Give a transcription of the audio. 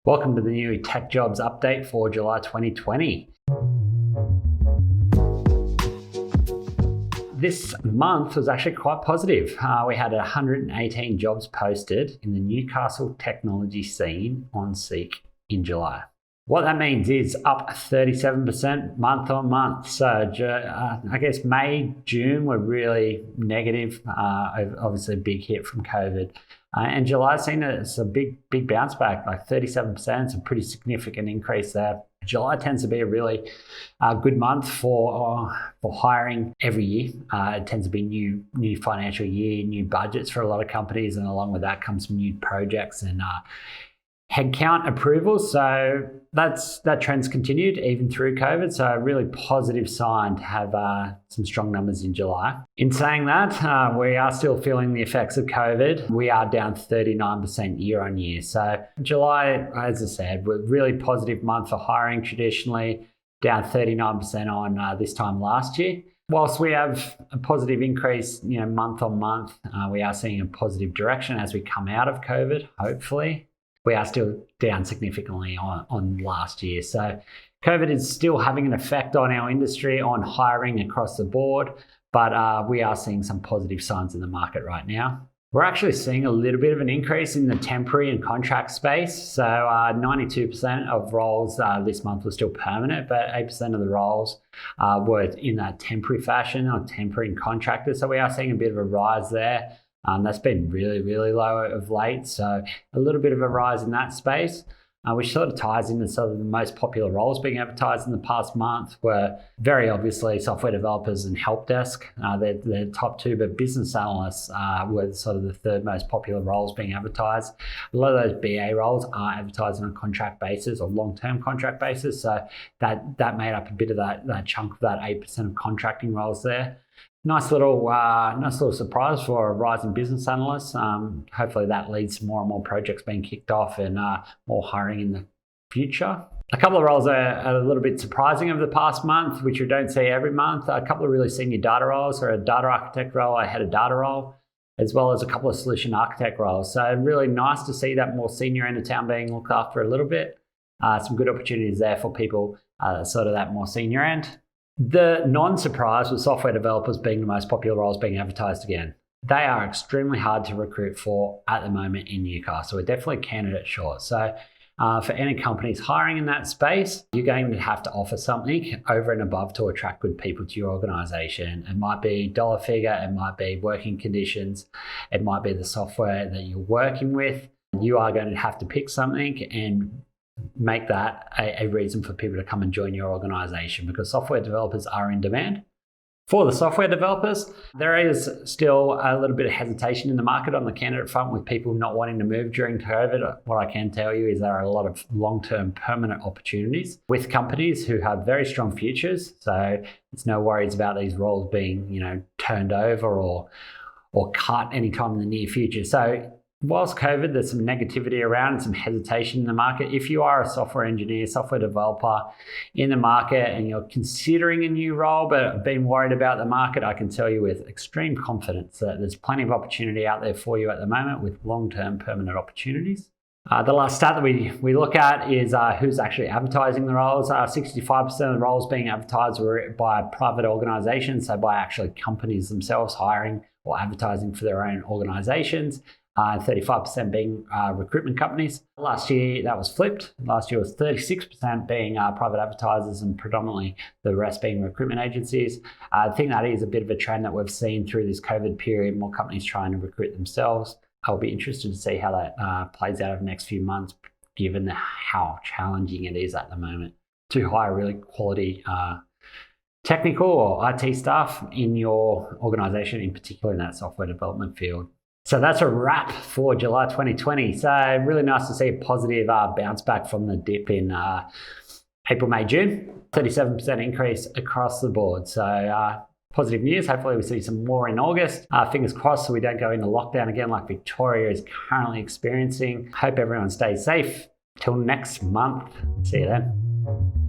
Welcome to the Newy Tech Jobs Update for July 2020. This month was actually quite positive. We had 118 jobs posted in the Newcastle technology scene on Seek in July. What that means is up 37% month on month. So I guess May, June were really negative, obviously a big hit from COVID. And July's seen it's a big bounce back, like 37%. It's a pretty significant increase there. July tends to be a really good month for hiring every year. It tends to be new financial year, new budgets for a lot of companies, and along with that comes some new projects and headcount approvals. So that trend's continued even through COVID. So a really positive sign to have some strong numbers in July. In saying that, we are still feeling the effects of COVID. We are down 39% year on year. So July, as I said, was a really positive month for hiring traditionally, down 39% on this time last year. Whilst we have a positive increase, month on month, we are seeing a positive direction as we come out of COVID, hopefully. We are still down significantly on last year. So COVID is still having an effect on our industry, on hiring across the board, but we are seeing some positive signs in the market right now. We're actually seeing a little bit of an increase in the temporary and contract space. So 92% of roles this month were still permanent, but 8% of the roles were in that temporary fashion or temporary and contractors. So we are seeing a bit of a rise there. That's been really low of late. So a little bit of a rise in that space, which sort of ties into sort of the most popular roles being advertised in the past month were very obviously software developers and help desk. They're the top two, but business analysts were sort of the third most popular roles being advertised. A lot of those BA roles are advertised on a contract basis or long-term contract basis. So that made up a bit of that chunk of that 8% of contracting roles there. Nice little surprise for a rising business analyst. Hopefully that leads to more and more projects being kicked off and more hiring in the future. A couple of roles are a little bit surprising over the past month, which you don't see every month. A couple of really senior data roles, or a data architect role, a head of data role, as well as a couple of solution architect roles. So really nice to see that more senior end of town being looked after a little bit. Some good opportunities there for people sort of that more senior end. The non-surprise was software developers being the most popular roles being advertised again. They are extremely hard to recruit for at the moment in Newcastle. We're definitely candidate short. So for any companies hiring in that space, you're going to have to offer something over and above to attract good people to your organization. It might be dollar figure, it might be working conditions, it might be the software that you're working with. You are going to have to pick something and make that a reason for people to come and join your organization, because software developers are in demand. For the software developers, there is still a little bit of hesitation in the market on the candidate front with people not wanting to move during COVID. What I can tell you is there are a lot of long-term permanent opportunities with companies who have very strong futures. So there's no worries about these roles being, turned over or cut anytime in the near future. So whilst COVID, there's some negativity around and some hesitation in the market. If you are a software engineer, software developer in the market and you're considering a new role but have been worried about the market, I can tell you with extreme confidence that there's plenty of opportunity out there for you at the moment with long-term permanent opportunities. The last stat that we look at is who's actually advertising the roles. 65% of the roles being advertised were by private organizations, so by actually companies themselves hiring or advertising for their own organizations. 35% being recruitment companies. Last year, that was flipped. Last year was 36% being private advertisers and predominantly the rest being recruitment agencies. I think that is a bit of a trend that we've seen through this COVID period, more companies trying to recruit themselves. I'll be interested to see how that plays out over the next few months, given how challenging it is at the moment to hire really quality technical or IT staff in your organization, in particular in that software development field. So that's a wrap for July 2020. So really nice to see a positive bounce back from the dip in April, May, June. 37% increase across the board. So positive news. Hopefully we see some more in August. Fingers crossed so we don't go into lockdown again like Victoria is currently experiencing. Hope everyone stays safe. Till next month. See you then.